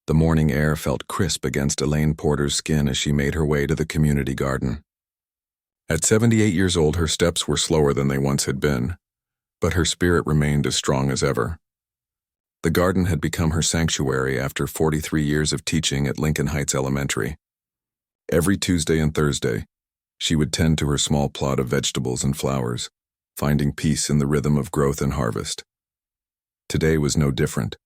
The morning air felt crisp against Elaine Porter's skin as she made her way to the community garden. At 78 years old, her steps were slower than they once had been, but her spirit remained as strong as ever. The garden had become her sanctuary after 43 years of teaching at Lincoln Heights Elementary. Every Tuesday and Thursday, she would tend to her small plot of vegetables and flowers, finding peace in the rhythm of growth and harvest. Today was no different.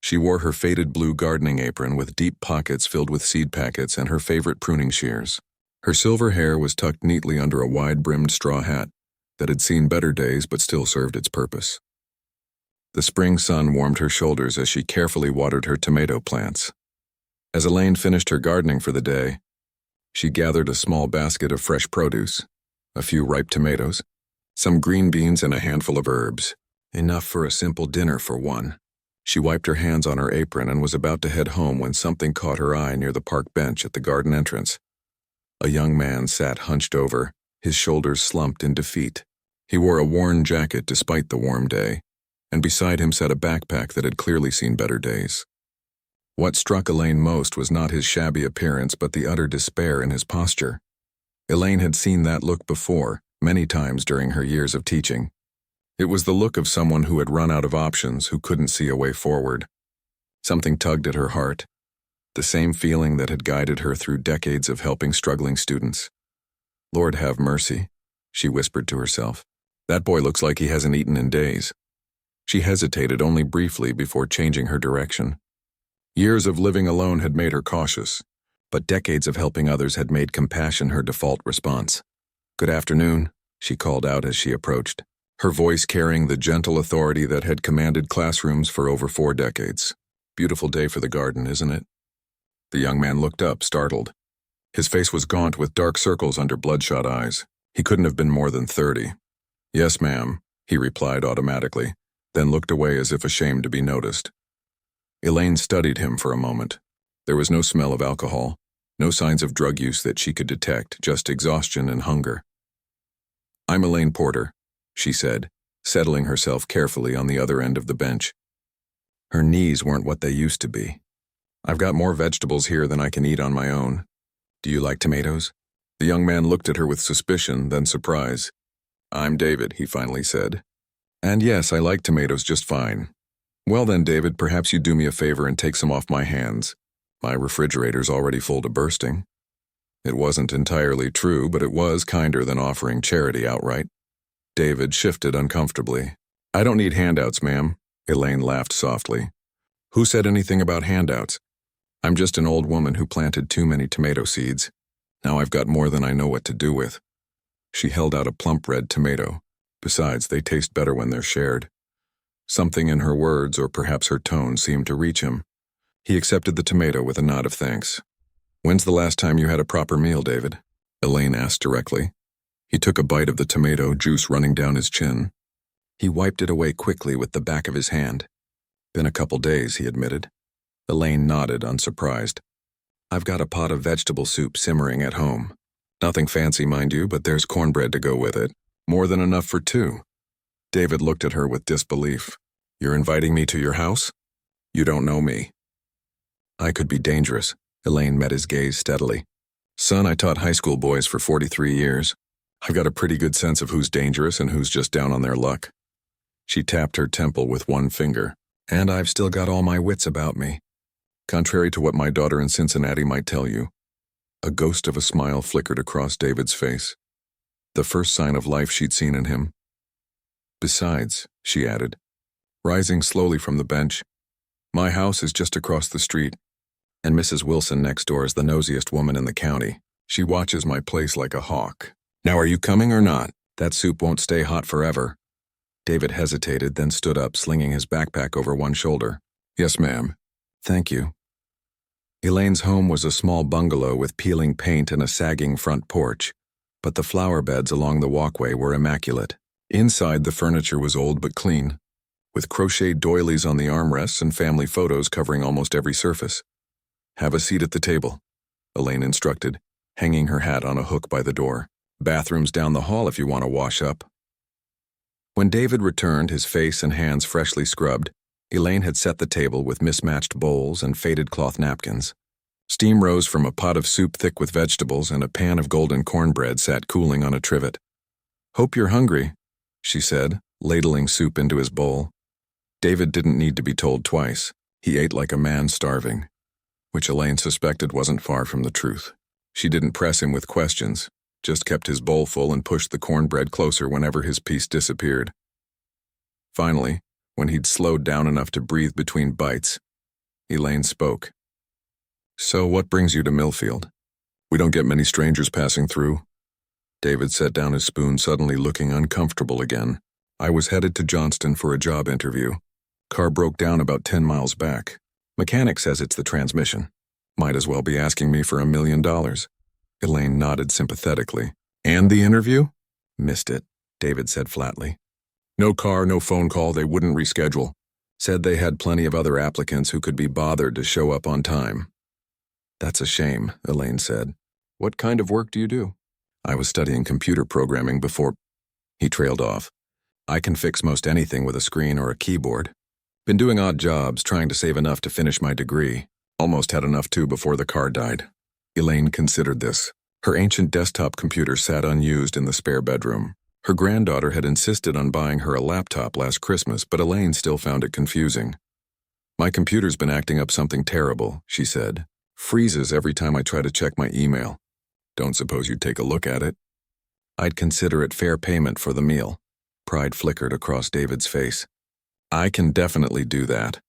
She wore her faded blue gardening apron with deep pockets filled with seed packets and her favorite pruning shears. Her silver hair was tucked neatly under a wide-brimmed straw hat that had seen better days but still served its purpose. The spring sun warmed her shoulders as she carefully watered her tomato plants. As Elaine finished her gardening for the day, she gathered a small basket of fresh produce, a few ripe tomatoes, some green beans and a handful of herbs, enough for a simple dinner for one. She wiped her hands on her apron and was about to head home when something caught her eye near the park bench at the garden entrance. A young man sat hunched over, his shoulders slumped in defeat. He wore a worn jacket despite the warm day, and beside him sat a backpack that had clearly seen better days. What struck Elaine most was not his shabby appearance but the utter despair in his posture. Elaine had seen that look before, many times during her years of teaching. It was the look of someone who had run out of options, who couldn't see a way forward. Something tugged at her heart, the same feeling that had guided her through decades of helping struggling students. "Lord have mercy," she whispered to herself. "That boy looks like he hasn't eaten in days." She hesitated only briefly before changing her direction. Years of living alone had made her cautious, but decades of helping others had made compassion her default response. "Good afternoon," she called out as she approached, her voice carrying the gentle authority that had commanded classrooms for over 4 decades. "Beautiful day for the garden, isn't it?" The young man looked up, startled. His face was gaunt with dark circles under bloodshot eyes. He couldn't have been more than 30. "Yes, ma'am," he replied automatically, then looked away as if ashamed to be noticed. Elaine studied him for a moment. There was no smell of alcohol, no signs of drug use that she could detect, just exhaustion and hunger. "I'm Elaine Porter," she said, settling herself carefully on the other end of the bench. Her knees weren't what they used to be. "I've got more vegetables here than I can eat on my own. Do you like tomatoes?" The young man looked at her with suspicion, then surprise. "I'm David," he finally said. "And yes, I like tomatoes just fine." "Well then, David, perhaps you'd do me a favor and take some off my hands. My refrigerator's already full to bursting." It wasn't entirely true, but it was kinder than offering charity outright. David shifted uncomfortably. "I don't need handouts, ma'am." Elaine laughed softly. "Who said anything about handouts? I'm just an old woman who planted too many tomato seeds. Now I've got more than I know what to do with." She held out a plump red tomato. Besides, they taste better when they're shared. Something in her words, or perhaps her tone, seemed to reach him. He accepted the tomato with a nod of thanks. "When's the last time you had a proper meal, David?" Elaine asked directly. He took a bite of the tomato, juice running down his chin. He wiped it away quickly with the back of his hand. "Been a couple days," he admitted. Elaine nodded, unsurprised. "I've got a pot of vegetable soup simmering at home. Nothing fancy, mind you, but there's cornbread to go with it. More than enough for 2. David looked at her with disbelief. "You're inviting me to your house? You don't know me." "I could be dangerous." Elaine met his gaze steadily. "Son, I taught high school boys for 43 years. I've got a pretty good sense of who's dangerous and who's just down on their luck." She tapped her temple with one finger. "And I've still got all my wits about me. Contrary to what my daughter in Cincinnati might tell you." A ghost of a smile flickered across David's face, the first sign of life she'd seen in him. "Besides," she added, rising slowly from the bench, "my house is just across the street, and Mrs. Wilson next door is the nosiest woman in the county. She watches my place like a hawk. Now are you coming or not? That soup won't stay hot forever." David hesitated, then stood up, slinging his backpack over one shoulder. "Yes, ma'am." "Thank you." Elaine's home was a small bungalow with peeling paint and a sagging front porch, but the flower beds along the walkway were immaculate. Inside, the furniture was old but clean, with crocheted doilies on the armrests and family photos covering almost every surface. "Have a seat at the table," Elaine instructed, hanging her hat on a hook by the door. "Bathroom's down the hall if you want to wash up." When David returned, his face and hands freshly scrubbed, Elaine had set the table with mismatched bowls and faded cloth napkins. Steam rose from a pot of soup thick with vegetables, and a pan of golden cornbread sat cooling on a trivet. "Hope you're hungry," she said, ladling soup into his bowl. David didn't need to be told twice. He ate like a man starving, which Elaine suspected wasn't far from the truth. She didn't press him with questions, just kept his bowl full and pushed the cornbread closer whenever his piece disappeared. Finally, when he'd slowed down enough to breathe between bites, Elaine spoke. "So what brings you to Millfield? We don't get many strangers passing through." David set down his spoon, suddenly looking uncomfortable again. "I was headed to Johnston for a job interview. Car broke down about 10 miles back. Mechanic says it's the transmission. Might as well be asking me for $1 million. Elaine nodded sympathetically. "And the interview?" "Missed it," David said flatly. "No car, no phone call, they wouldn't reschedule. Said they had plenty of other applicants who could be bothered to show up on time." "That's a shame," Elaine said. "What kind of work do you do?" "I was studying computer programming before—" He trailed off. "I can fix most anything with a screen or a keyboard. Been doing odd jobs, trying to save enough to finish my degree. Almost had enough too before the car died." Elaine considered this. Her ancient desktop computer sat unused in the spare bedroom. Her granddaughter had insisted on buying her a laptop last Christmas, but Elaine still found it confusing. "My computer's been acting up something terrible," she said. "Freezes every time I try to check my email. Don't suppose you'd take a look at it?" "I'd consider it fair payment for the meal." Pride flickered across David's face. "I can definitely do that."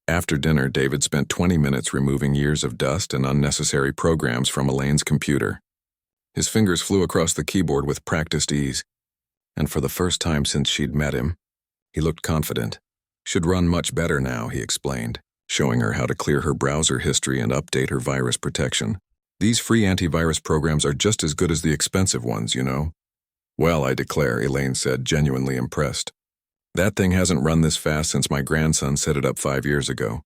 After dinner, David spent 20 minutes removing years of dust and unnecessary programs from Elaine's computer. His fingers flew across the keyboard with practiced ease, and for the first time since she'd met him, he looked confident. "Should run much better now," he explained, showing her how to clear her browser history and update her virus protection. "These free antivirus programs are just as good as the expensive ones, you know." "Well, I declare," Elaine said, genuinely impressed. "That thing hasn't run this fast since my grandson set it up 5 years ago."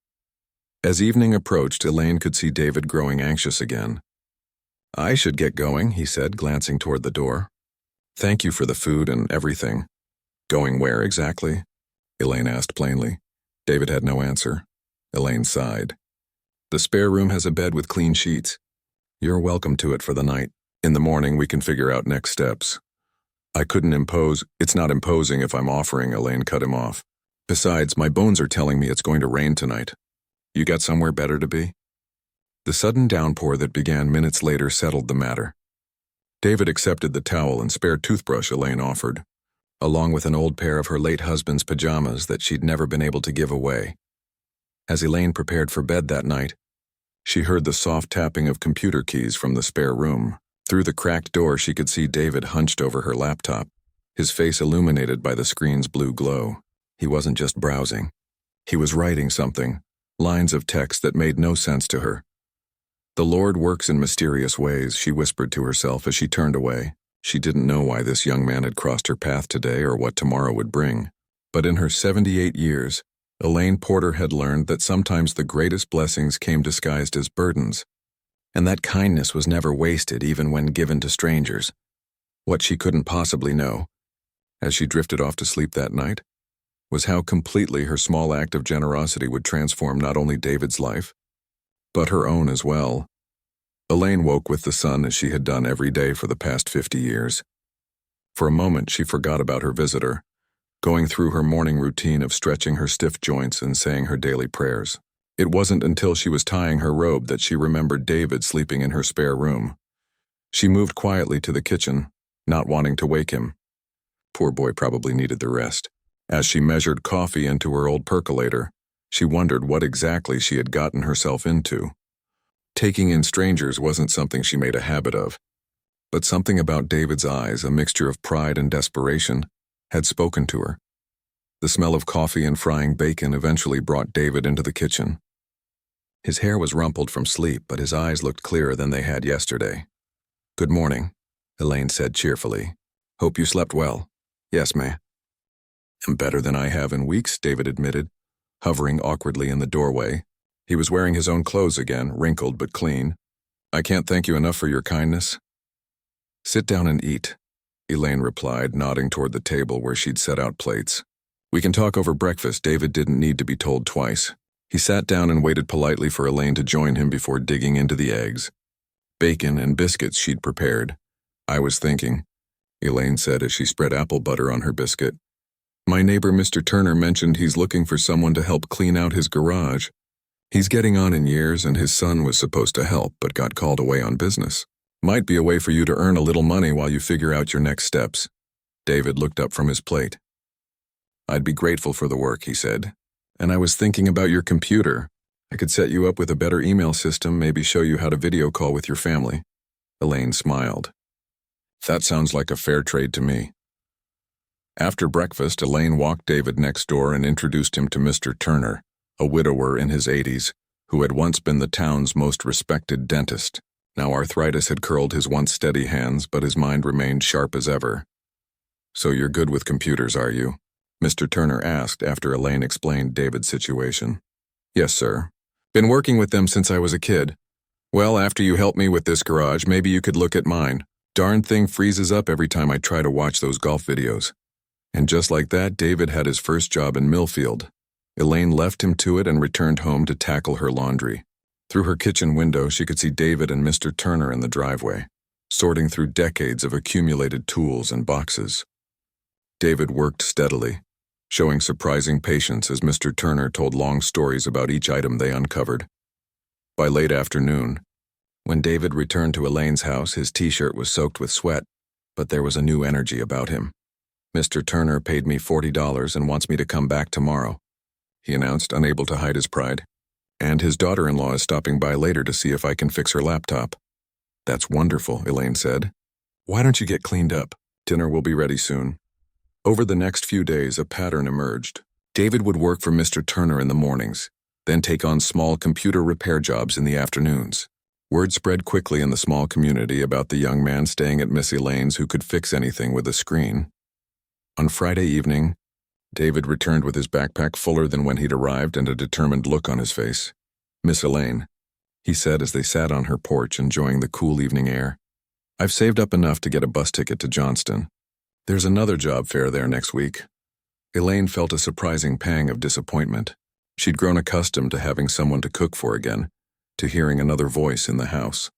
As evening approached, Elaine could see David growing anxious again. "I should get going," he said, glancing toward the door. "Thank you for the food and everything." "Going where exactly?" Elaine asked plainly. David had no answer. Elaine sighed. "The spare room has a bed with clean sheets. You're welcome to it for the night. In the morning we can figure out next steps." "I couldn't impose—" "It's not imposing if I'm offering," Elaine cut him off. "Besides, my bones are telling me it's going to rain tonight. You got somewhere better to be?" The sudden downpour that began minutes later settled the matter. David accepted the towel and spare toothbrush Elaine offered, along with an old pair of her late husband's pajamas that she'd never been able to give away. As Elaine prepared for bed that night, she heard the soft tapping of computer keys from the spare room. Through the cracked door, she could see David hunched over her laptop, his face illuminated by the screen's blue glow. He wasn't just browsing. He was writing something, lines of text that made no sense to her. "The Lord works in mysterious ways," she whispered to herself as she turned away. She didn't know why this young man had crossed her path today or what tomorrow would bring. But in her 78 years, Elaine Porter had learned that sometimes the greatest blessings came disguised as burdens, and that kindness was never wasted even when given to strangers. What she couldn't possibly know, as she drifted off to sleep that night, was how completely her small act of generosity would transform not only David's life, but her own as well. Elaine woke with the sun as she had done every day for the past 50 years. For a moment, she forgot about her visitor, going through her morning routine of stretching her stiff joints and saying her daily prayers. It wasn't until she was tying her robe that she remembered David sleeping in her spare room. She moved quietly to the kitchen, not wanting to wake him. Poor boy probably needed the rest. As she measured coffee into her old percolator, she wondered what exactly she had gotten herself into. Taking in strangers wasn't something she made a habit of, but something about David's eyes, a mixture of pride and desperation, had spoken to her. The smell of coffee and frying bacon eventually brought David into the kitchen. His hair was rumpled from sleep, but his eyes looked clearer than they had yesterday. "Good morning," Elaine said cheerfully. "Hope you slept well." "Yes, ma'am." "I'm better than I have in weeks," David admitted, hovering awkwardly in the doorway. He was wearing his own clothes again, wrinkled but clean. "I can't thank you enough for your kindness." "Sit down and eat," Elaine replied, nodding toward the table where she'd set out plates. We can talk over breakfast. David didn't need to be told twice. He sat down and waited politely for Elaine to join him before digging into the eggs, bacon, and biscuits she'd prepared. I was thinking, Elaine said as she spread apple butter on her biscuit. My neighbor Mr. Turner mentioned he's looking for someone to help clean out his garage. He's getting on in years and his son was supposed to help but got called away on business. Might be a way for you to earn a little money while you figure out your next steps. David looked up from his plate. I'd be grateful for the work, he said. And I was thinking about your computer. I could set you up with a better email system, maybe show you how to video call with your family. Elaine smiled. That sounds like a fair trade to me. After breakfast, Elaine walked David next door and introduced him to Mr. Turner, a widower in his 80s, who had once been the town's most respected dentist. Now arthritis had curled his once steady hands, but his mind remained sharp as ever. So you're good with computers, are you? Mr. Turner asked after Elaine explained David's situation. Yes, sir. Been working with them since I was a kid. Well, after you help me with this garage, maybe you could look at mine. Darn thing freezes up every time I try to watch those golf videos. And just like that, David had his first job in Millfield. Elaine left him to it and returned home to tackle her laundry. Through her kitchen window, she could see David and Mr. Turner in the driveway, sorting through decades of accumulated tools and boxes. David worked steadily, showing surprising patience as Mr. Turner told long stories about each item they uncovered. By late afternoon, when David returned to Elaine's house, his t-shirt was soaked with sweat, but there was a new energy about him. Mr. Turner paid me $40 and wants me to come back tomorrow, he announced, unable to hide his pride. And his daughter-in-law is stopping by later to see if I can fix her laptop. That's wonderful, Elaine said. Why don't you get cleaned up? Dinner will be ready soon. Over the next few days, a pattern emerged. David would work for Mr. Turner in the mornings, then take on small computer repair jobs in the afternoons. Word spread quickly in the small community about the young man staying at Miss Elaine's who could fix anything with a screen. On Friday evening, David returned with his backpack fuller than when he'd arrived and a determined look on his face. Miss Elaine, he said as they sat on her porch enjoying the cool evening air. I've saved up enough to get a bus ticket to Johnston. There's another job fair there next week. Elaine felt a surprising pang of disappointment. She'd grown accustomed to having someone to cook for again, to hearing another voice in the house.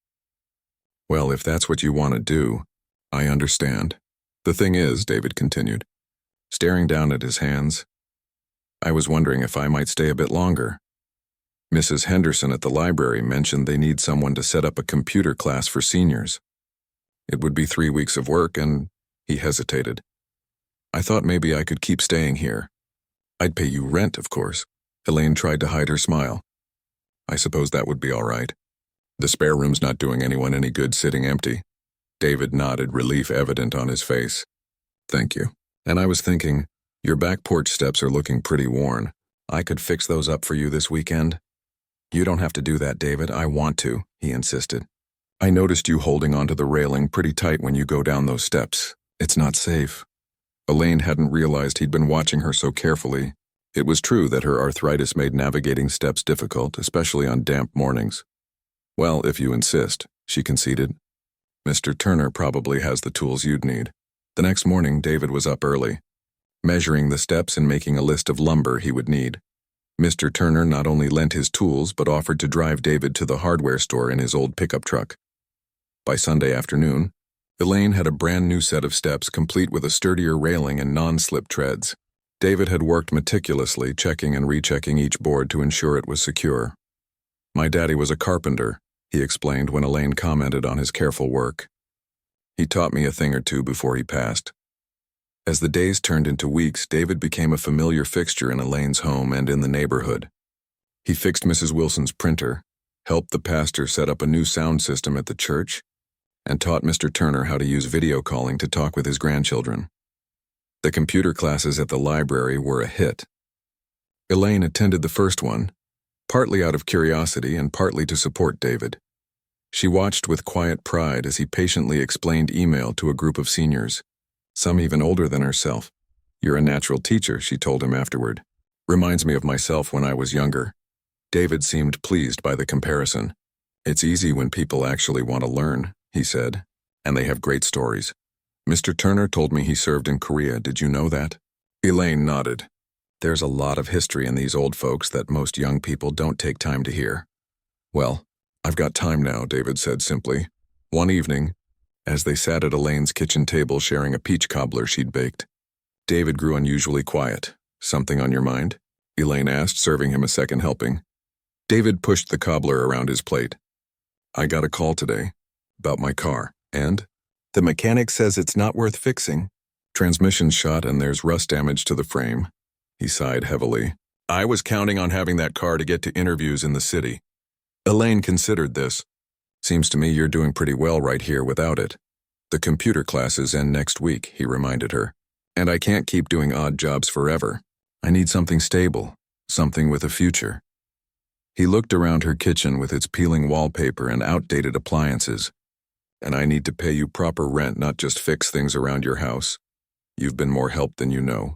Well, if that's what you want to do, I understand. The thing is, David continued, staring down at his hands, I was wondering if I might stay a bit longer. Mrs. Henderson at the library mentioned they need someone to set up a computer class for seniors. It would be 3 weeks of work, and he hesitated. I thought maybe I could keep staying here. I'd pay you rent, of course. Elaine tried to hide her smile. I suppose that would be all right. The spare room's not doing anyone any good sitting empty. David nodded, relief evident on his face. Thank you. And I was thinking, your back porch steps are looking pretty worn. I could fix those up for you this weekend. You don't have to do that, David. I want to, he insisted. I noticed you holding onto the railing pretty tight when you go down those steps. It's not safe. Elaine hadn't realized he'd been watching her so carefully. It was true that her arthritis made navigating steps difficult, especially on damp mornings. Well, if you insist, she conceded. Mr. Turner probably has the tools you'd need. The next morning, David was up early, measuring the steps and making a list of lumber he would need. Mr. Turner not only lent his tools but offered to drive David to the hardware store in his old pickup truck. By Sunday afternoon, Elaine had a brand new set of steps complete with a sturdier railing and non-slip treads. David had worked meticulously, checking and rechecking each board to ensure it was secure. My daddy was a carpenter, he explained when Elaine commented on his careful work. He taught me a thing or two before he passed. As the days turned into weeks, David became a familiar fixture in Elaine's home and in the neighborhood. He fixed Mrs. Wilson's printer, helped the pastor set up a new sound system at the church, and taught Mr. Turner how to use video calling to talk with his grandchildren. The computer classes at the library were a hit. Elaine attended the first one, partly out of curiosity and partly to support David. She watched with quiet pride as he patiently explained email to a group of seniors, some even older than herself. You're a natural teacher, she told him afterward. Reminds me of myself when I was younger. David seemed pleased by the comparison. It's easy when people actually want to learn, he said, and they have great stories. Mr. Turner told me he served in Korea. Did you know that? Elaine nodded. There's a lot of history in these old folks that most young people don't take time to hear. Well, I've got time now, David said simply. One evening, as they sat at Elaine's kitchen table sharing a peach cobbler she'd baked, David grew unusually quiet. Something on your mind? Elaine asked, serving him a second helping. David pushed the cobbler around his plate. I got a call today about my car, and the mechanic says it's not worth fixing. Transmission's shot and there's rust damage to the frame. He sighed heavily. I was counting on having that car to get to interviews in the city. Elaine considered this. Seems to me you're doing pretty well right here without it. The computer classes end next week, he reminded her. And I can't keep doing odd jobs forever. I need something stable, something with a future. He looked around her kitchen with its peeling wallpaper and outdated appliances. And I need to pay you proper rent, not just fix things around your house. You've been more help than you know,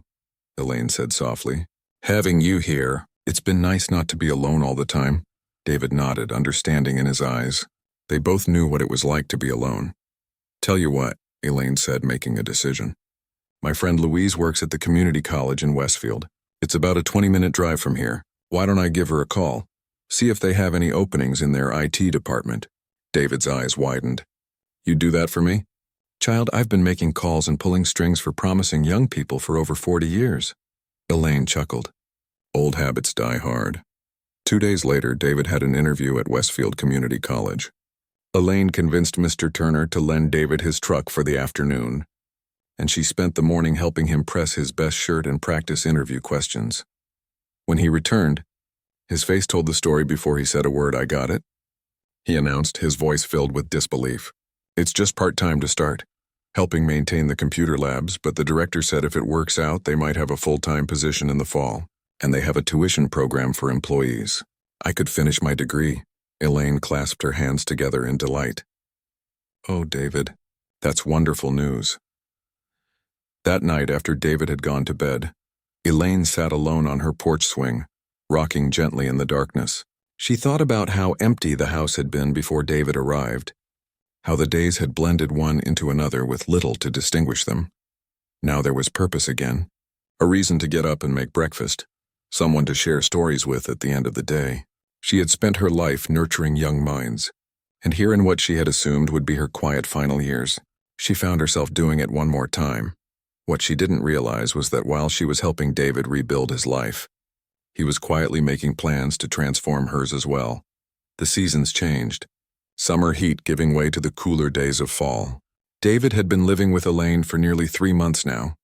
Elaine said softly. Having you here, it's been nice not to be alone all the time. David nodded, understanding in his eyes. They both knew what it was like to be alone. Tell you what, Elaine said, making a decision. My friend Louise works at the community college in Westfield. It's about a 20-minute drive from here. Why don't I give her a call? See if they have any openings in their IT department. David's eyes widened. You'd do that for me? Child, I've been making calls and pulling strings for promising young people for over 40 years. Elaine chuckled. Old habits die hard. 2 days later, David had an interview at Westfield Community College. Elaine convinced Mr. Turner to lend David his truck for the afternoon, and she spent the morning helping him press his best shirt and practice interview questions. When he returned, his face told the story before he said a word. I got it, he announced, his voice filled with disbelief. It's just part-time to start, helping maintain the computer labs, but the director said if it works out, they might have a full-time position in the fall, and they have a tuition program for employees. I could finish my degree. Elaine clasped her hands together in delight. Oh, David, that's wonderful news. That night, after David had gone to bed, Elaine sat alone on her porch swing, rocking gently in the darkness. She thought about how empty the house had been before David arrived, how the days had blended one into another with little to distinguish them. Now there was purpose again, a reason to get up and make breakfast, someone to share stories with at the end of the day. She had spent her life nurturing young minds, and here in what she had assumed would be her quiet final years, she found herself doing it one more time. What she didn't realize was that while she was helping David rebuild his life, he was quietly making plans to transform hers as well. The seasons changed, summer heat giving way to the cooler days of fall. David had been living with Elaine for nearly 3 months now.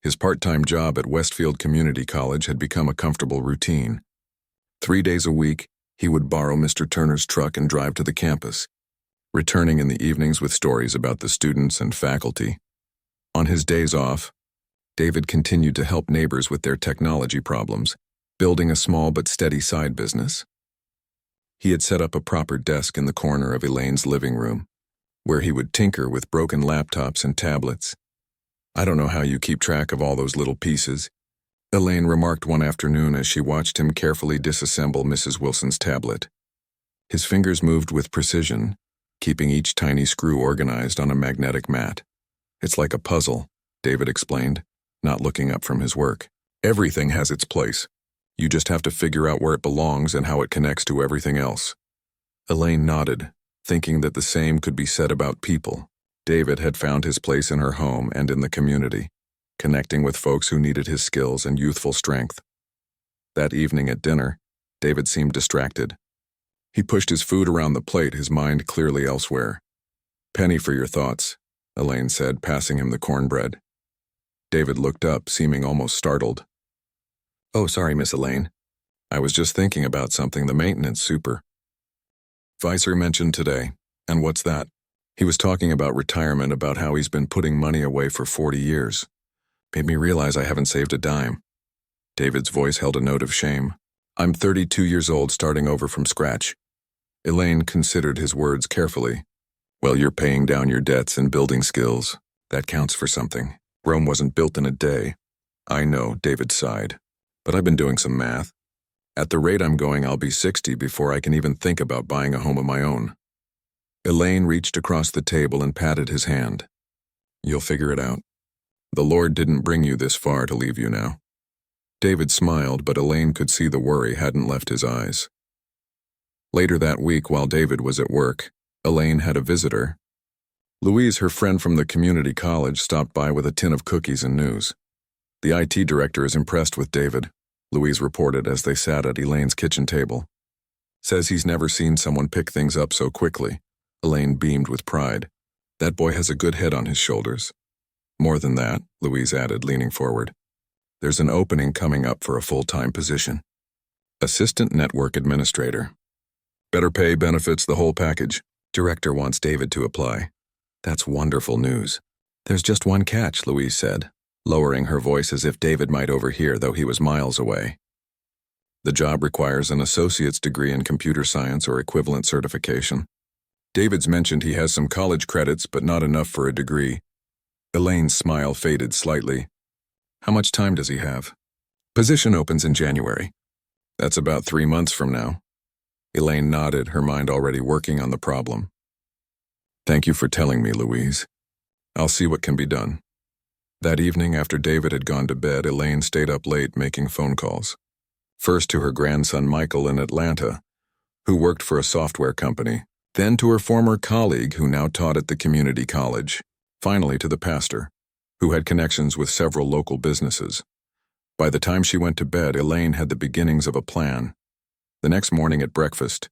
His part-time job at Westfield Community College had become a comfortable routine. 3 days a week, he would borrow Mr. Turner's truck and drive to the campus, returning in the evenings with stories about the students and faculty. On his days off, David continued to help neighbors with their technology problems, building a small but steady side business. He had set up a proper desk in the corner of Elaine's living room, where he would tinker with broken laptops and tablets. I don't know how you keep track of all those little pieces, Elaine remarked one afternoon as she watched him carefully disassemble Mrs. Wilson's tablet. His fingers moved with precision, keeping each tiny screw organized on a magnetic mat. It's like a puzzle, David explained, not looking up from his work. Everything has its place. You just have to figure out where it belongs and how it connects to everything else. Elaine nodded, thinking that the same could be said about people. David had found his place in her home and in the community, connecting with folks who needed his skills and youthful strength. That evening at dinner, David seemed distracted. He pushed his food around the plate, his mind clearly elsewhere. Penny for your thoughts, Elaine said, passing him the cornbread. David looked up, seeming almost startled. Oh, sorry, Miss Elaine. I was just thinking about something the maintenance super Visor mentioned today. And what's that? He was talking about retirement, about how he's been putting money away for 40 years. Made me realize I haven't saved a dime. David's voice held a note of shame. I'm 32 years old, starting over from scratch. Elaine considered his words carefully. Well, you're paying down your debts and building skills. That counts for something. Rome wasn't built in a day. I know, David sighed. But I've been doing some math. At the rate I'm going, I'll be 60 before I can even think about buying a home of my own. Elaine reached across the table and patted his hand. You'll figure it out. The Lord didn't bring you this far to leave you now. David smiled, but Elaine could see the worry hadn't left his eyes. Later that week, while David was at work, Elaine had a visitor. Louise, her friend from the community college, stopped by with a tin of cookies and news. The IT director is impressed with David, Louise reported as they sat at Elaine's kitchen table. Says he's never seen someone pick things up so quickly. Elaine beamed with pride. That boy has a good head on his shoulders. More than that, Louise added, leaning forward. There's an opening coming up for a full-time position. Assistant Network Administrator. Better pay, benefits, the whole package. Director wants David to apply. That's wonderful news. There's just one catch, Louise said, lowering her voice as if David might overhear, though he was miles away. The job requires an associate's degree in computer science or equivalent certification. David's mentioned he has some college credits, but not enough for a degree. Elaine's smile faded slightly. How much time does he have? Position opens in January. That's about 3 months from now. Elaine nodded, her mind already working on the problem. Thank you for telling me, Louise. I'll see what can be done. That evening, after David had gone to bed, Elaine stayed up late making phone calls. First to her grandson Michael in Atlanta, who worked for a software company, then to her former colleague who now taught at the community college, finally to the pastor, who had connections with several local businesses. By the time she went to bed, Elaine had the beginnings of a plan. The next morning at breakfast,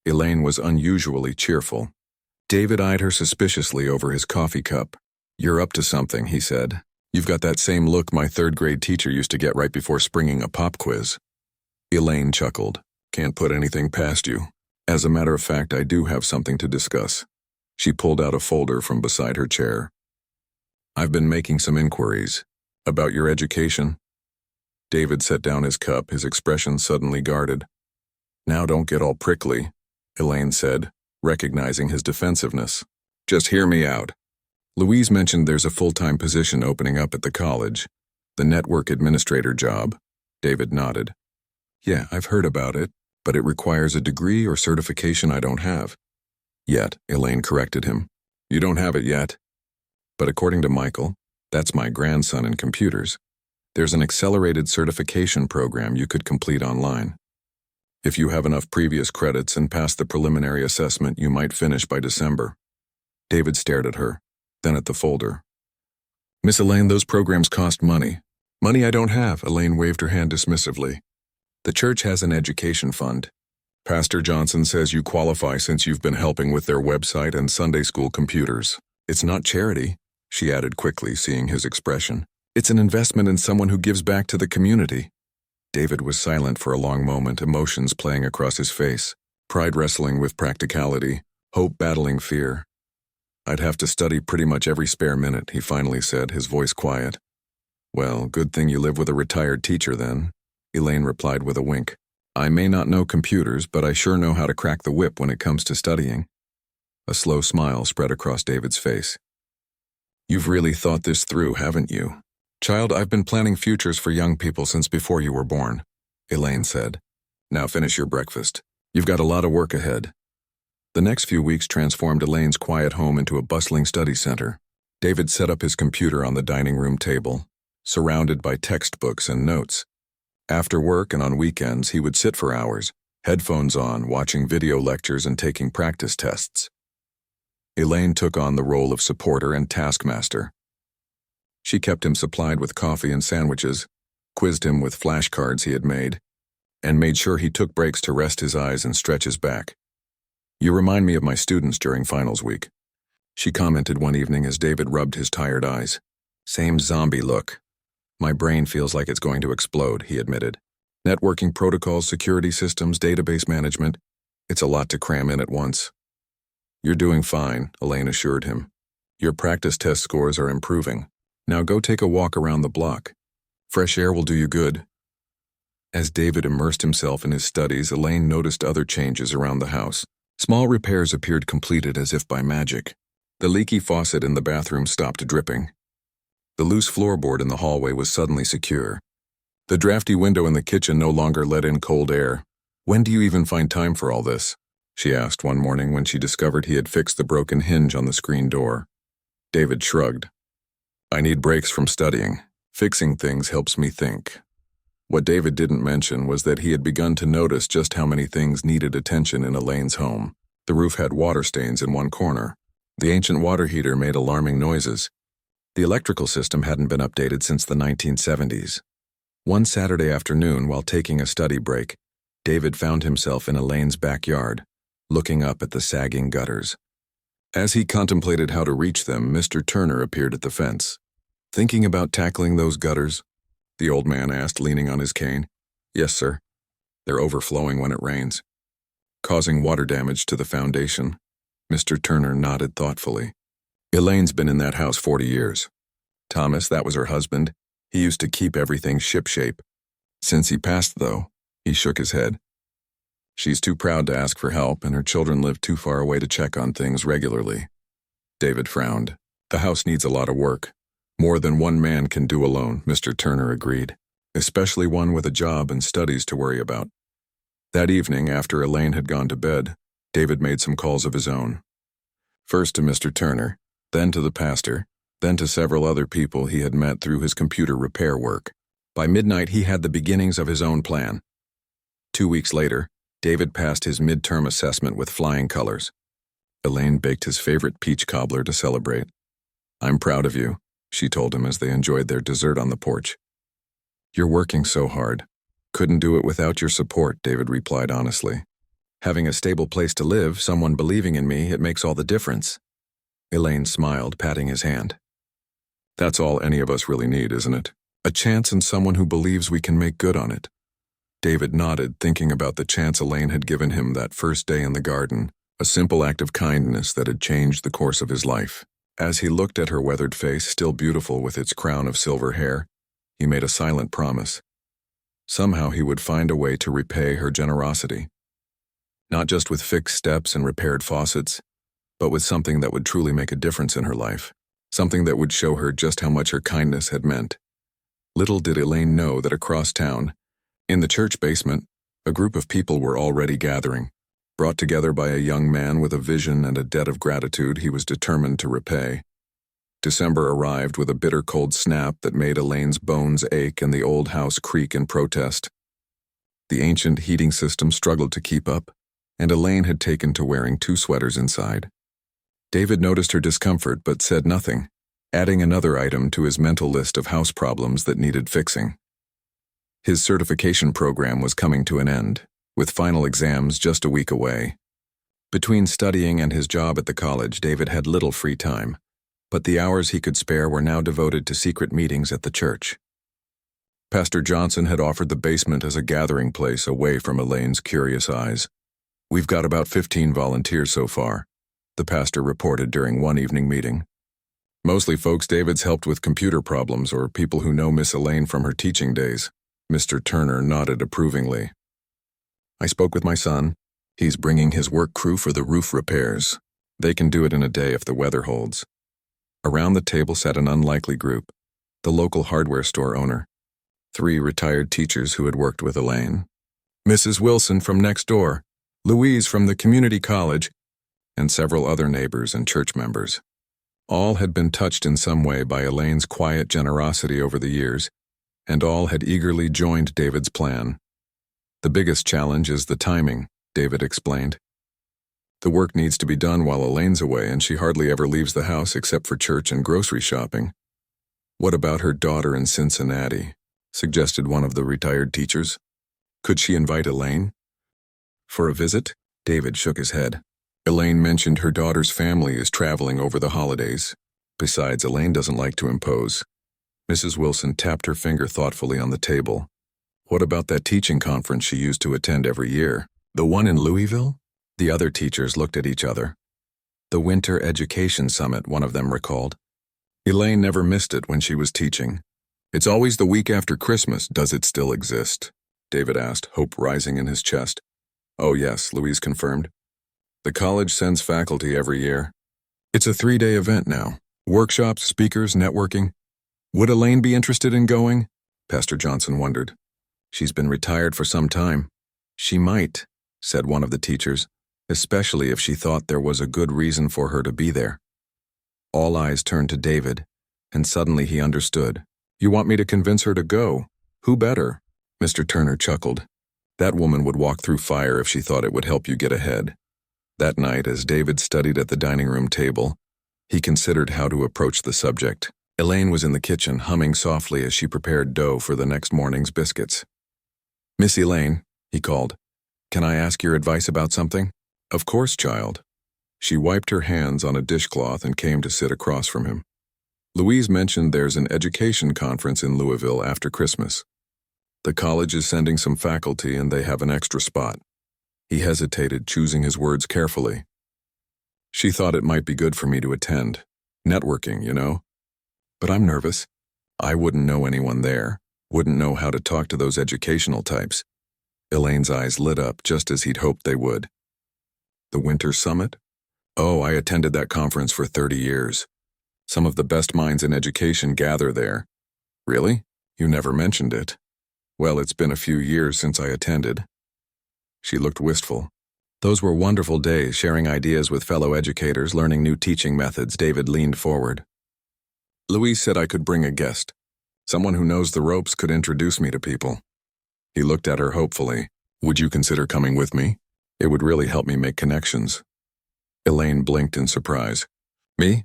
Elaine was unusually cheerful. David eyed her suspiciously over his coffee cup. You're up to something, he said. You've got that same look my third-grade teacher used to get right before springing a pop quiz. Elaine chuckled. Can't put anything past you. As a matter of fact, I do have something to discuss. She pulled out a folder from beside her chair. I've been making some inquiries. About your education? David set down his cup, his expression suddenly guarded. Now don't get all prickly, Elaine said, recognizing his defensiveness. Just hear me out. Louise mentioned there's a full-time position opening up at the college. The network administrator job. David nodded. Yeah, I've heard about it, but it requires a degree or certification I don't have. Yet, Elaine corrected him. You don't have it yet. But according to Michael, that's my grandson in computers, there's an accelerated certification program you could complete online. If you have enough previous credits and pass the preliminary assessment, you might finish by December. David stared at her, then at the folder. Miss Elaine, those programs cost money. Money I don't have, Elaine waved her hand dismissively. The church has an education fund. Pastor Johnson says you qualify since you've been helping with their website and Sunday school computers. It's not charity, she added quickly, seeing his expression. It's an investment in someone who gives back to the community. David was silent for a long moment, emotions playing across his face, pride wrestling with practicality, hope battling fear. I'd have to study pretty much every spare minute, he finally said, his voice quiet. Well, good thing you live with a retired teacher then, Elaine replied with a wink. I may not know computers, but I sure know how to crack the whip when it comes to studying. A slow smile spread across David's face. You've really thought this through, haven't you? Child, I've been planning futures for young people since before you were born, Elaine said. Now finish your breakfast. You've got a lot of work ahead. The next few weeks transformed Elaine's quiet home into a bustling study center. David set up his computer on the dining room table, surrounded by textbooks and notes. After work and on weekends, he would sit for hours, headphones on, watching video lectures and taking practice tests. Elaine took on the role of supporter and taskmaster. She kept him supplied with coffee and sandwiches, quizzed him with flashcards he had made, and made sure he took breaks to rest his eyes and stretch his back. You remind me of my students during finals week, she commented one evening as David rubbed his tired eyes. Same zombie look. My brain feels like it's going to explode, he admitted. Networking protocols, security systems, database management. It's a lot to cram in at once. You're doing fine, Elaine assured him. Your practice test scores are improving. Now go take a walk around the block. Fresh air will do you good. As David immersed himself in his studies, Elaine noticed other changes around the house. Small repairs appeared completed as if by magic. The leaky faucet in the bathroom stopped dripping. The loose floorboard in the hallway was suddenly secure. The drafty window in the kitchen no longer let in cold air. When do you even find time for all this? She asked one morning when she discovered he had fixed the broken hinge on the screen door. David shrugged. I need breaks from studying. Fixing things helps me think. What David didn't mention was that he had begun to notice just how many things needed attention in Elaine's home. The roof had water stains in one corner. The ancient water heater made alarming noises. The electrical system hadn't been updated since the 1970s. One Saturday afternoon, while taking a study break, David found himself in Elaine's backyard, looking up at the sagging gutters. As he contemplated how to reach them, Mr. Turner appeared at the fence. "Thinking about tackling those gutters?" the old man asked, leaning on his cane. "Yes, sir. They're overflowing when it rains, causing water damage to the foundation." Mr. Turner nodded thoughtfully. "Elaine's been in that house 40 years. Thomas, that was her husband. He used to keep everything shipshape. Since he passed, though," he shook his head. "She's too proud to ask for help, and her children live too far away to check on things regularly." David frowned. "The house needs a lot of work. More than one man can do alone," Mr. Turner agreed, "especially one with a job and studies to worry about." That evening, after Elaine had gone to bed, David made some calls of his own. First to Mr. Turner, then to the pastor, then to several other people he had met through his computer repair work. By midnight, he had the beginnings of his own plan. 2 weeks later, David passed his midterm assessment with flying colors. Elaine baked his favorite peach cobbler to celebrate. "I'm proud of you," she told him as they enjoyed their dessert on the porch. "You're working so hard. Couldn't do it without your support," David replied honestly. "Having a stable place to live, someone believing in me, it makes all the difference." Elaine smiled, patting his hand. "That's all any of us really need, isn't it? A chance and someone who believes we can make good on it." David nodded, thinking about the chance Elaine had given him that first day in the garden, a simple act of kindness that had changed the course of his life. As he looked at her weathered face, still beautiful with its crown of silver hair, he made a silent promise. Somehow he would find a way to repay her generosity. Not just with fixed steps and repaired faucets, but with something that would truly make a difference in her life. Something that would show her just how much her kindness had meant. Little did Elaine know that across town, in the church basement, a group of people were already gathering, brought together by a young man with a vision and a debt of gratitude he was determined to repay. December arrived with a bitter cold snap that made Elaine's bones ache and the old house creak in protest. The ancient heating system struggled to keep up, and Elaine had taken to wearing 2 sweaters inside. David noticed her discomfort but said nothing, adding another item to his mental list of house problems that needed fixing. His certification program was coming to an end, with final exams just a week away. Between studying and his job at the college, David had little free time, but the hours he could spare were now devoted to secret meetings at the church. Pastor Johnson had offered the basement as a gathering place away from Elaine's curious eyes. "We've got about 15 volunteers so far," the pastor reported during one evening meeting. "Mostly folks David's helped with computer problems or people who know Miss Elaine from her teaching days." Mr. Turner nodded approvingly. "I spoke with my son. He's bringing his work crew for the roof repairs. They can do it in a day if the weather holds." Around the table sat an unlikely group: the local hardware store owner, 3 retired teachers who had worked with Elaine, Mrs. Wilson from next door, Louise from the community college, and several other neighbors and church members. All had been touched in some way by Elaine's quiet generosity over the years, and all had eagerly joined David's plan. "The biggest challenge is the timing," David explained. "The work needs to be done while Elaine's away, and she hardly ever leaves the house except for church and grocery shopping." "What about her daughter in Cincinnati?" suggested one of the retired teachers. "Could she invite Elaine for a visit?" David shook his head. "Elaine mentioned her daughter's family is traveling over the holidays. Besides, Elaine doesn't like to impose." Mrs. Wilson tapped her finger thoughtfully on the table. "What about that teaching conference she used to attend every year? The one in Louisville?" The other teachers looked at each other. "The Winter Education Summit," one of them recalled. "Elaine never missed it when she was teaching. It's always the week after Christmas. Does it still exist?" David asked, hope rising in his chest. "Oh yes," Louise confirmed. "The college sends faculty every year. It's a 3-day event now. Workshops, speakers, networking. Would Elaine be interested in going?" Pastor Johnson wondered. "She's been retired for some time." "She might," said one of the teachers, "especially if she thought there was a good reason for her to be there." All eyes turned to David, and suddenly he understood. "You want me to convince her to go? Who better?" Mr. Turner chuckled. That woman would walk through fire if she thought it would help you get ahead. That night, as David studied at the dining room table, he considered how to approach the subject. Elaine was in the kitchen, humming softly as she prepared dough for the next morning's biscuits. "Miss Elaine," he called, "can I ask your advice about something?" "Of course, child." She wiped her hands on a dishcloth and came to sit across from him. "Louise mentioned there's an education conference in Louisville after Christmas. The college is sending some faculty and they have an extra spot." He hesitated, choosing his words carefully. "She thought it might be good for me to attend. Networking, you know. But I'm nervous. I wouldn't know anyone there, wouldn't know how to talk to those educational types." Elaine's eyes lit up just as he'd hoped they would. "The Winter Summit? Oh, I attended that conference for 30 years. Some of the best minds in education gather there." "Really? You never mentioned it." "Well, it's been a few years since I attended." She looked wistful. "Those were wonderful days, sharing ideas with fellow educators, learning new teaching methods." David leaned forward. "Louise said I could bring a guest. Someone who knows the ropes could introduce me to people." He looked at her hopefully. "Would you consider coming with me? It would really help me make connections." Elaine blinked in surprise. "Me?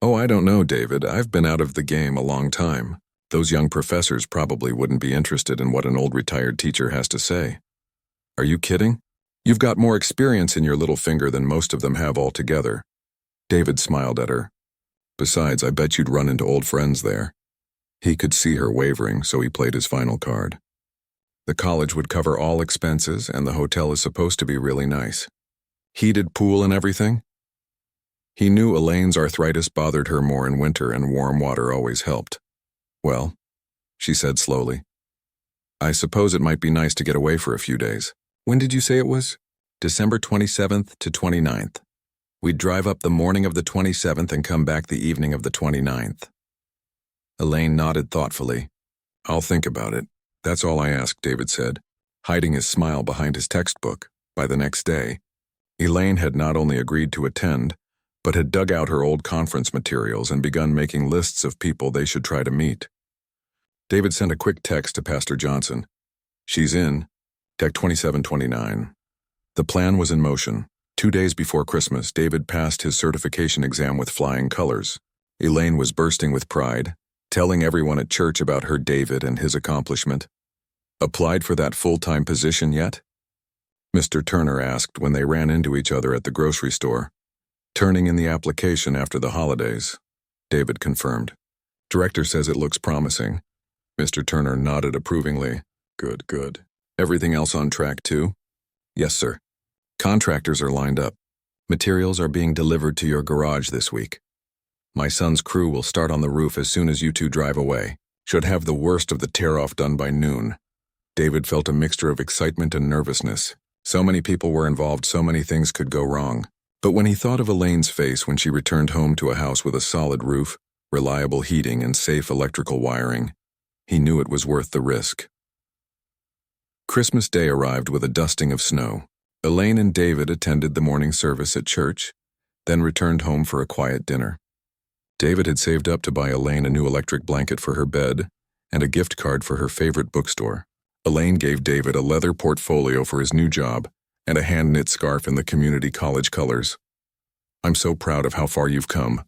Oh, I don't know, David. I've been out of the game a long time. Those young professors probably wouldn't be interested in what an old retired teacher has to say." "Are you kidding? You've got more experience in your little finger than most of them have altogether." David smiled at her. "Besides, I bet you'd run into old friends there." He could see her wavering, so he played his final card. "The college would cover all expenses, and the hotel is supposed to be really nice. Heated pool and everything?" He knew Elaine's arthritis bothered her more in winter, and warm water always helped. "Well," she said slowly, "I suppose it might be nice to get away for a few days." "When did you say it was?" "December 27th to 29th. We'd drive up the morning of the 27th and come back the evening of the 29th. Elaine nodded thoughtfully. "I'll think about it. That's all I ask," David said, hiding his smile behind his textbook. By the next day, Elaine had not only agreed to attend, but had dug out her old conference materials and begun making lists of people they should try to meet. David sent a quick text to Pastor Johnson. "She's in. Deck 2729. The plan was in motion. 2 days before Christmas, David passed his certification exam with flying colors. Elaine was bursting with pride, telling everyone at church about her David and his accomplishment. "Applied for that full-time position yet?" Mr. Turner asked when they ran into each other at the grocery store. "Turning in the application after the holidays," David confirmed. "Director says it looks promising." Mr. Turner nodded approvingly. "Good, good. Everything else on track too?" "Yes, sir. Contractors are lined up. Materials are being delivered to your garage this week. My son's crew will start on the roof as soon as you two drive away. Should have the worst of the tear-off done by noon." David felt a mixture of excitement and nervousness. So many people were involved, so many things could go wrong. But when he thought of Elaine's face when she returned home to a house with a solid roof, reliable heating, and safe electrical wiring, he knew it was worth the risk. Christmas Day arrived with a dusting of snow. Elaine and David attended the morning service at church, then returned home for a quiet dinner. David had saved up to buy Elaine a new electric blanket for her bed and a gift card for her favorite bookstore. Elaine gave David a leather portfolio for his new job and a hand-knit scarf in the community college colors. "I'm so proud of how far you've come,"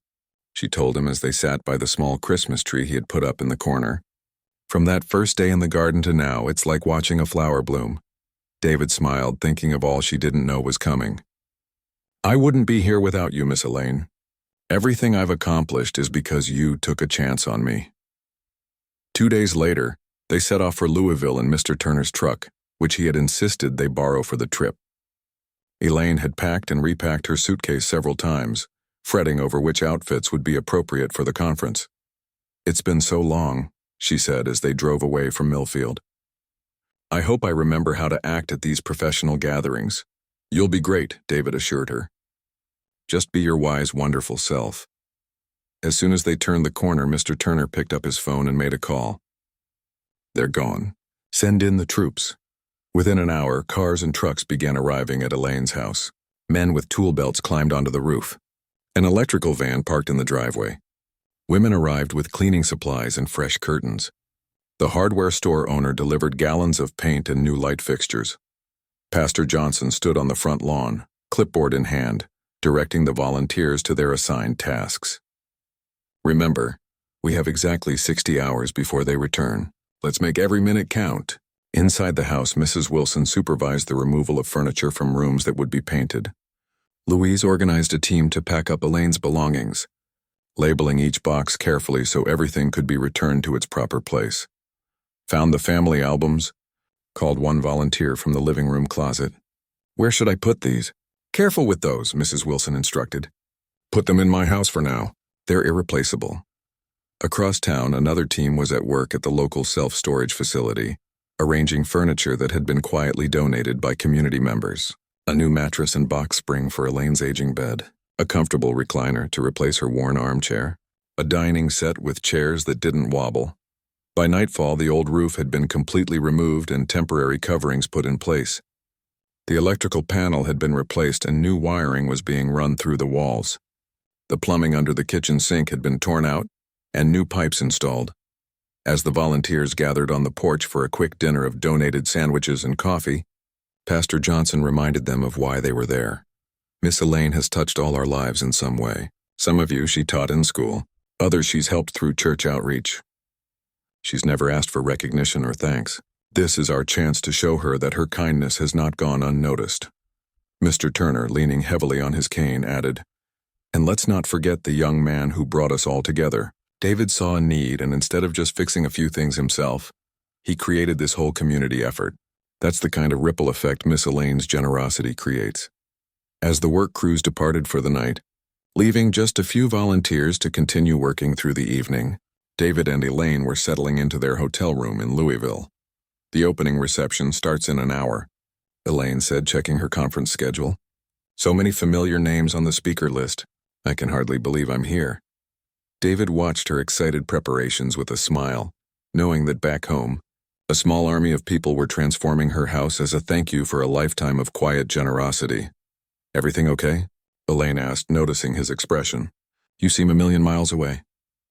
she told him as they sat by the small Christmas tree he had put up in the corner. "From that first day in the garden to now, it's like watching a flower bloom." David smiled, thinking of all she didn't know was coming. "I wouldn't be here without you, Miss Elaine. Everything I've accomplished is because you took a chance on me." 2 days later, they set off for Louisville in Mr. Turner's truck, which he had insisted they borrow for the trip. Elaine had packed and repacked her suitcase several times, fretting over which outfits would be appropriate for the conference. "It's been so long," she said as they drove away from Millfield. "I hope I remember how to act at these professional gatherings." "You'll be great," David assured her. "Just be your wise, wonderful self." As soon as they turned the corner, Mr. Turner picked up his phone and made a call. "They're gone. Send in the troops." Within an hour, cars and trucks began arriving at Elaine's house. Men with tool belts climbed onto the roof. An electrical van parked in the driveway. Women arrived with cleaning supplies and fresh curtains. The hardware store owner delivered gallons of paint and new light fixtures. Pastor Johnson stood on the front lawn, clipboard in hand, directing the volunteers to their assigned tasks. Remember, we have exactly 60 hours before they return. Let's make every minute count. Inside the house, Mrs. Wilson supervised the removal of furniture from rooms that would be painted. Louise organized a team to pack up Elaine's belongings, labeling each box carefully so everything could be returned to its proper place. Found the family albums, called one volunteer from the living room closet. Where should I put these? Careful with those, Mrs. Wilson instructed. Put them in my house for now. They're irreplaceable. Across town, another team was at work at the local self-storage facility, arranging furniture that had been quietly donated by community members. A new mattress and box spring for Elaine's aging bed, a comfortable recliner to replace her worn armchair, a dining set with chairs that didn't wobble. By nightfall, the old roof had been completely removed and temporary coverings put in place. The electrical panel had been replaced and new wiring was being run through the walls. The plumbing under the kitchen sink had been torn out and new pipes installed. As the volunteers gathered on the porch for a quick dinner of donated sandwiches and coffee, Pastor Johnson reminded them of why they were there. Miss Elaine has touched all our lives in some way. Some of you she taught in school, others she's helped through church outreach. She's never asked for recognition or thanks. This is our chance to show her that her kindness has not gone unnoticed. Mr. Turner, leaning heavily on his cane, added, "And let's not forget the young man who brought us all together. David saw a need, and instead of just fixing a few things himself, he created this whole community effort. That's the kind of ripple effect Miss Elaine's generosity creates." As the work crews departed for the night, leaving just a few volunteers to continue working through the evening, David and Elaine were settling into their hotel room in Louisville. "The opening reception starts in an hour," Elaine said, checking her conference schedule. "So many familiar names on the speaker list. I can hardly believe I'm here." David watched her excited preparations with a smile, knowing that back home, a small army of people were transforming her house as a thank you for a lifetime of quiet generosity. "Everything okay?" Elaine asked, noticing his expression. "You seem a million miles away."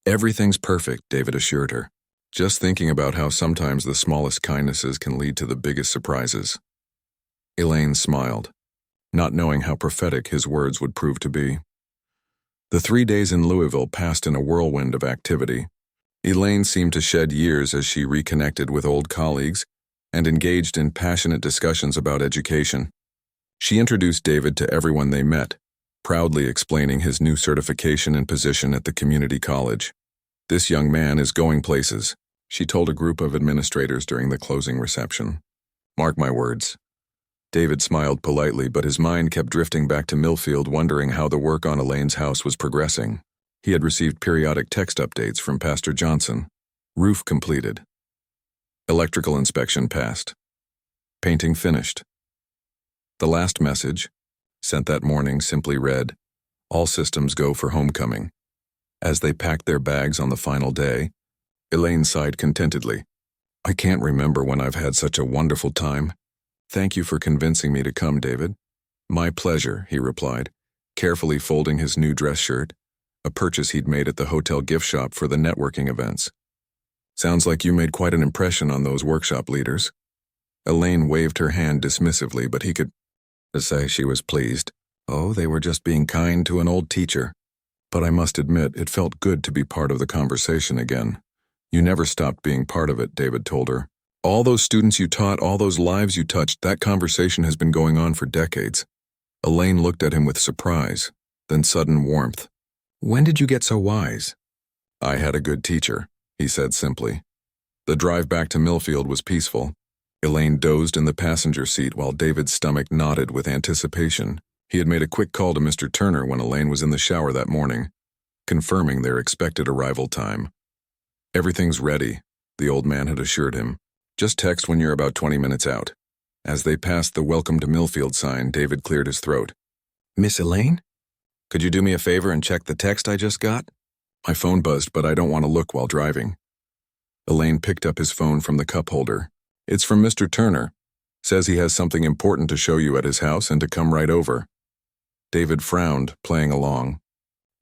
"Everything's perfect," David assured her, just thinking about how sometimes the smallest kindnesses can lead to the biggest surprises. Elaine smiled, not knowing how prophetic his words would prove to be. The 3 days in Louisville passed in a whirlwind of activity. Elaine seemed to shed years as she reconnected with old colleagues and engaged in passionate discussions about education. She introduced David to everyone they met, proudly explaining his new certification and position at the community college. "This young man is going places," she told a group of administrators during the closing reception. "Mark my words." David smiled politely, but his mind kept drifting back to Millfield, wondering how the work on Elaine's house was progressing. He had received periodic text updates from Pastor Johnson. Roof completed. Electrical inspection passed. Painting finished. The last message, sent that morning, simply read, "All systems go for homecoming." As they packed their bags on the final day, Elaine sighed contentedly. "I can't remember when I've had such a wonderful time. Thank you for convincing me to come, David." "My pleasure," he replied, carefully folding his new dress shirt, a purchase he'd made at the hotel gift shop for the networking events. "Sounds like you made quite an impression on those workshop leaders." Elaine waved her hand dismissively, but he could say she was pleased. "Oh, they were just being kind to an old teacher." "But I must admit, it felt good to be part of the conversation again." "You never stopped being part of it," David told her. "All those students you taught, all those lives you touched, that conversation has been going on for decades." Elaine looked at him with surprise, then sudden warmth. "When did you get so wise?" "I had a good teacher," he said simply. The drive back to Millfield was peaceful. Elaine dozed in the passenger seat while David's stomach knotted with anticipation. He had made a quick call to Mr. Turner when Elaine was in the shower that morning, confirming their expected arrival time. "Everything's ready," the old man had assured him. "Just text when you're about 20 minutes out." As they passed the "Welcome to Millfield" sign, David cleared his throat. "Miss Elaine? Could you do me a favor and check the text I just got?" "My phone buzzed, but I don't want to look while driving." Elaine picked up his phone from the cup holder. "It's from Mr. Turner. Says he has something important to show you at his house and to come right over." David frowned, playing along.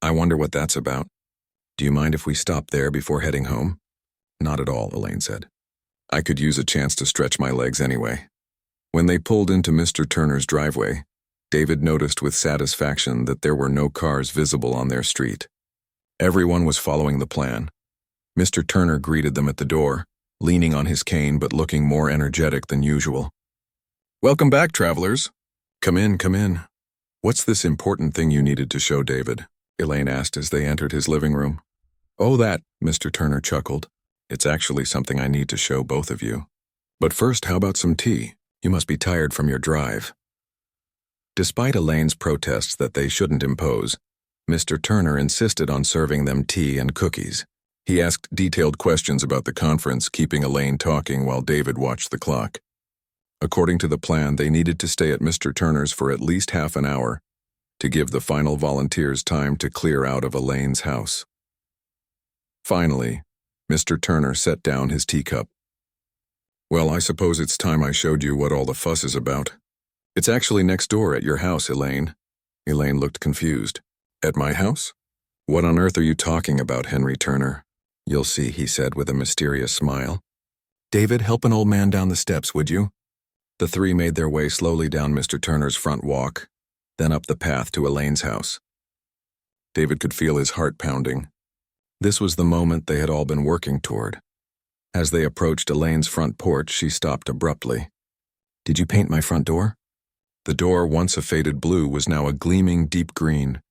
"I wonder what that's about. Do you mind if we stop there before heading home?" "Not at all," Elaine said. I could use a chance to stretch my legs anyway. When they pulled into Mr. Turner's driveway, David noticed with satisfaction that there were no cars visible on their street. Everyone was following the plan. Mr. Turner greeted them at the door, leaning on his cane but looking more energetic than usual. "Welcome back, travelers. Come in, come in. What's this important thing you needed to show David?" Elaine asked as they entered his living room. "Oh, that," Mr. Turner chuckled. "It's actually something I need to show both of you. But first, how about some tea? You must be tired from your drive." Despite Elaine's protests that they shouldn't impose, Mr. Turner insisted on serving them tea and cookies. He asked detailed questions about the conference, keeping Elaine talking while David watched the clock. According to the plan, they needed to stay at Mr. Turner's for at least half an hour to give the final volunteers time to clear out of Elaine's house. Finally, Mr. Turner set down his teacup. "Well, I suppose it's time I showed you what all the fuss is about. It's actually next door at your house, Elaine." Elaine looked confused. "At my house? What on earth are you talking about, Henry Turner?" "You'll see," he said with a mysterious smile. "David, help an old man down the steps, would you?" The three made their way slowly down Mr. Turner's front walk, then up the path to Elaine's house. David could feel his heart pounding. This was the moment they had all been working toward. As they approached Elaine's front porch, she stopped abruptly. "Did you paint my front door?" The door, once a faded blue, was now a gleaming deep green.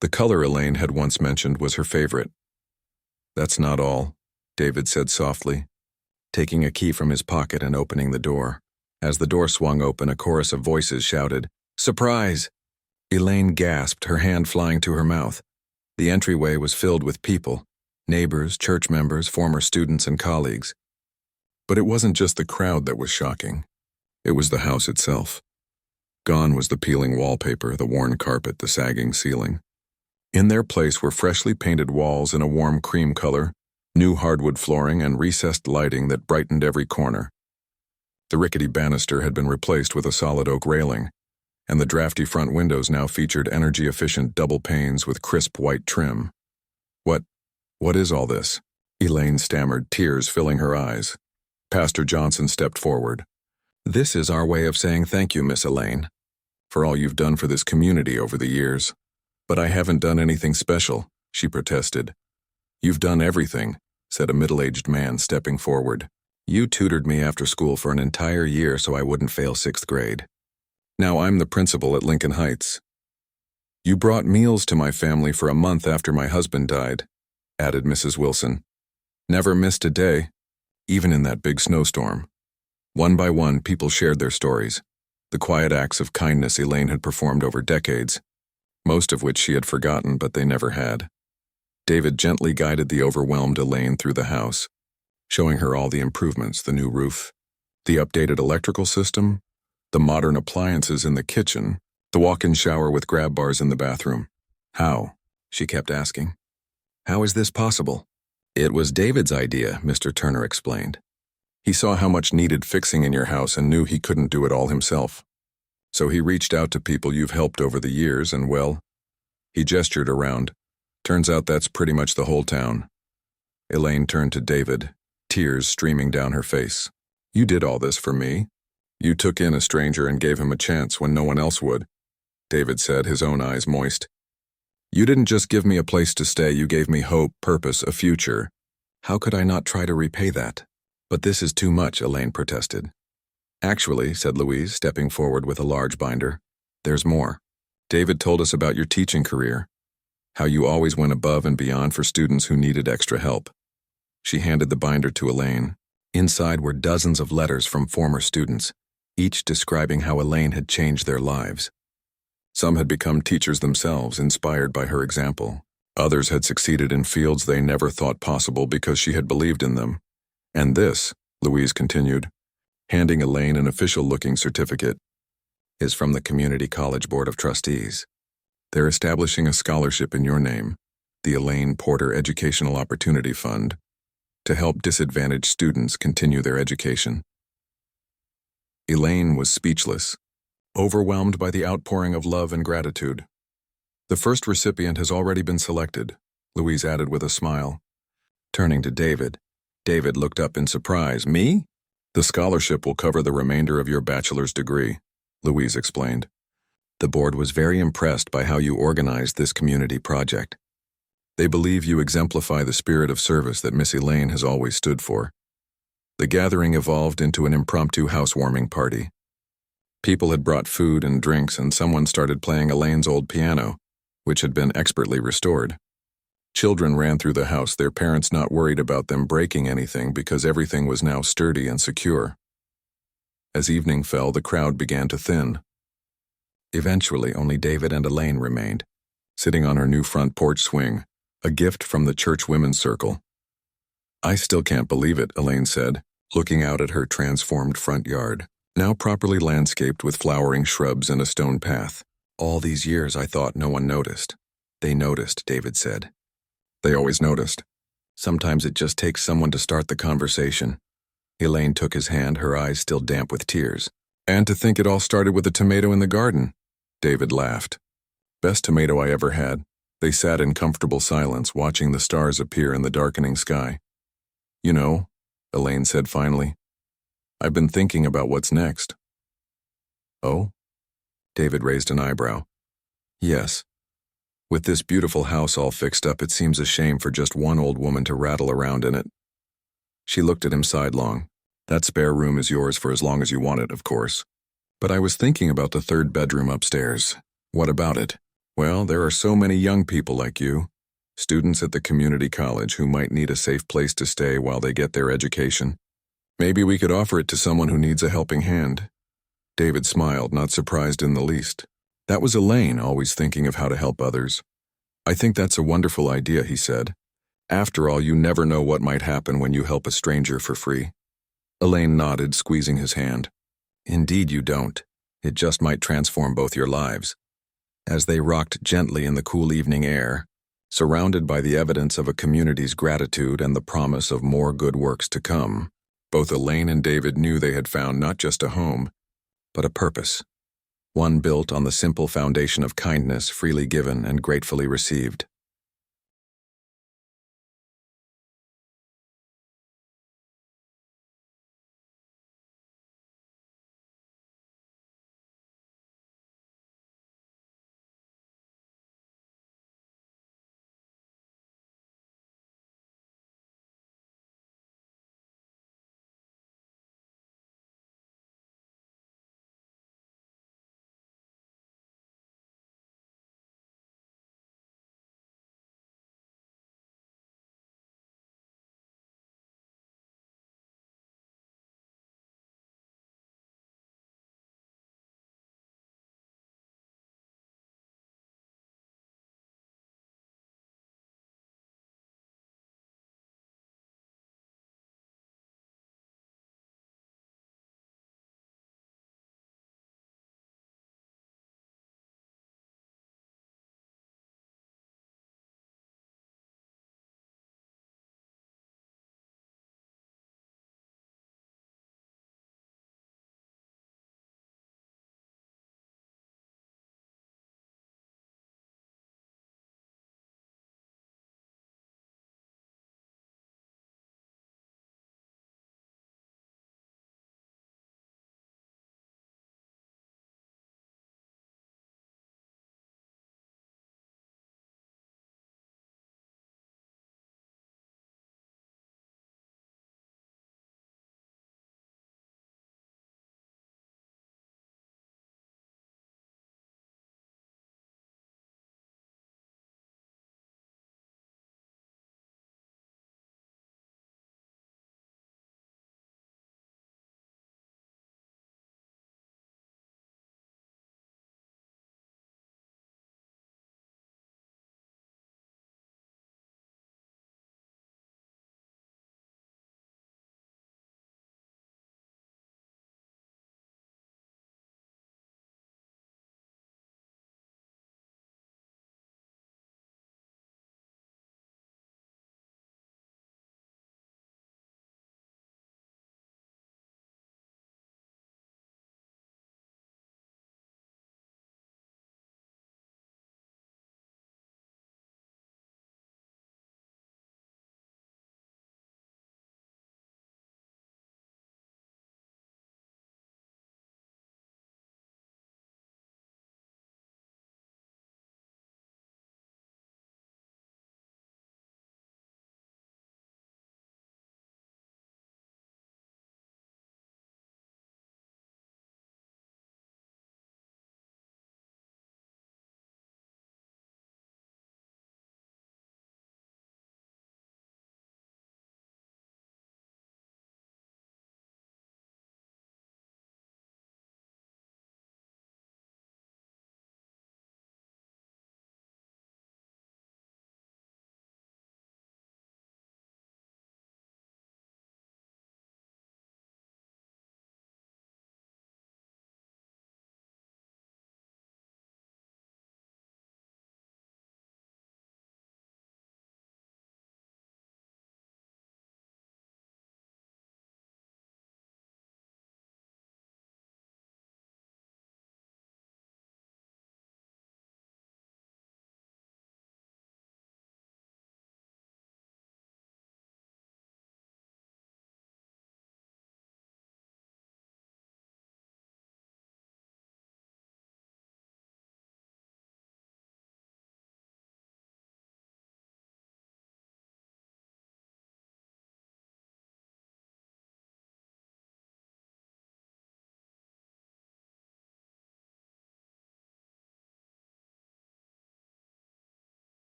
The color Elaine had once mentioned was her favorite. "That's not all," David said softly, taking a key from his pocket and opening the door. As the door swung open, a chorus of voices shouted, "Surprise!" Elaine gasped, her hand flying to her mouth. The entryway was filled with people, neighbors, church members, former students, and colleagues. But it wasn't just the crowd that was shocking. It was the house itself. Gone was the peeling wallpaper, the worn carpet, the sagging ceiling. In their place were freshly painted walls in a warm cream color, new hardwood flooring, and recessed lighting that brightened every corner. The rickety banister had been replaced with a solid oak railing, and the drafty front windows now featured energy-efficient double panes with crisp white trim. What is all this?" Elaine stammered, tears filling her eyes. Pastor Johnson stepped forward. "This is our way of saying thank you, Miss Elaine, for all you've done for this community over the years." "But I haven't done anything special," she protested. "You've done everything," said a middle-aged man stepping forward. "You tutored me after school for an entire year so I wouldn't fail 6th grade. Now I'm the principal at Lincoln Heights. You brought meals to my family for a month after my husband died," added Mrs. Wilson. "Never missed a day, even in that big snowstorm." One by one, people shared their stories, the quiet acts of kindness Elaine had performed over decades, most of which she had forgotten, but they never had. David gently guided the overwhelmed Elaine through the house, showing her all the improvements: the new roof, the updated electrical system, the modern appliances in the kitchen, the walk-in shower with grab bars in the bathroom. "How?" she kept asking. "How is this possible?" "It was David's idea," Mr. Turner explained. "He saw how much needed fixing in your house and knew he couldn't do it all himself. So he reached out to people you've helped over the years and, well," he gestured around. "Turns out that's pretty much the whole town." Elaine turned to David, tears streaming down her face. "You did all this for me. You took in a stranger and gave him a chance when no one else would," David said, his own eyes moist. "You didn't just give me a place to stay, you gave me hope, purpose, a future. How could I not try to repay that?" "But this is too much," Elaine protested. "Actually," said Louise, stepping forward with a large binder, "there's more. David told us about your teaching career, how you always went above and beyond for students who needed extra help." She handed the binder to Elaine. Inside were dozens of letters from former students, each describing how Elaine had changed their lives. Some had become teachers themselves, inspired by her example. Others had succeeded in fields they never thought possible because she had believed in them. "And this," Louise continued, handing Elaine an official-looking certificate, "is from the Community College Board of Trustees. They're establishing a scholarship in your name, the Elaine Porter Educational Opportunity Fund, to help disadvantaged students continue their education." Elaine was speechless, overwhelmed by the outpouring of love and gratitude. "The first recipient has already been selected," Louise added with a smile. Turning to David, David looked up in surprise. "Me?" The scholarship will cover the remainder of your bachelor's degree, Louise explained. The board was very impressed by how you organized this community project. They believe you exemplify the spirit of service that Miss Elaine has always stood for. The gathering evolved into an impromptu housewarming party. People had brought food and drinks, and someone started playing Elaine's old piano, which had been expertly restored. Children ran through the house, their parents not worried about them breaking anything because everything was now sturdy and secure. As evening fell, the crowd began to thin. Eventually, only David and Elaine remained, sitting on her new front porch swing, a gift from the church women's circle. "I still can't believe it," Elaine said, looking out at her transformed front yard, now properly landscaped with flowering shrubs and a stone path. "All these years I thought no one noticed." "They noticed," David said. "They always noticed. Sometimes it just takes someone to start the conversation." Elaine took his hand, her eyes still damp with tears. "And to think it all started with a tomato in the garden," David laughed. "Best tomato I ever had." They sat in comfortable silence, watching the stars appear in the darkening sky. "You know," Elaine said finally, "I've been thinking about what's next." "Oh?" David raised an eyebrow. "Yes. With this beautiful house all fixed up, it seems a shame for just one old woman to rattle around in it." She looked at him sidelong. "That spare room is yours for as long as you want it, of course. But I was thinking about the third bedroom upstairs. What about it? Well, there are so many young people like you, students at the community college who might need a safe place to stay while they get their education. Maybe we could offer it to someone who needs a helping hand." David smiled, not surprised in the least. That was Elaine, always thinking of how to help others. "I think that's a wonderful idea," he said. "After all, you never know what might happen when you help a stranger for free." Elaine nodded, squeezing his hand. "Indeed you don't. It just might transform both your lives." As they rocked gently in the cool evening air, surrounded by the evidence of a community's gratitude and the promise of more good works to come, both Elaine and David knew they had found not just a home, but a purpose. One built on the simple foundation of kindness freely given and gratefully received.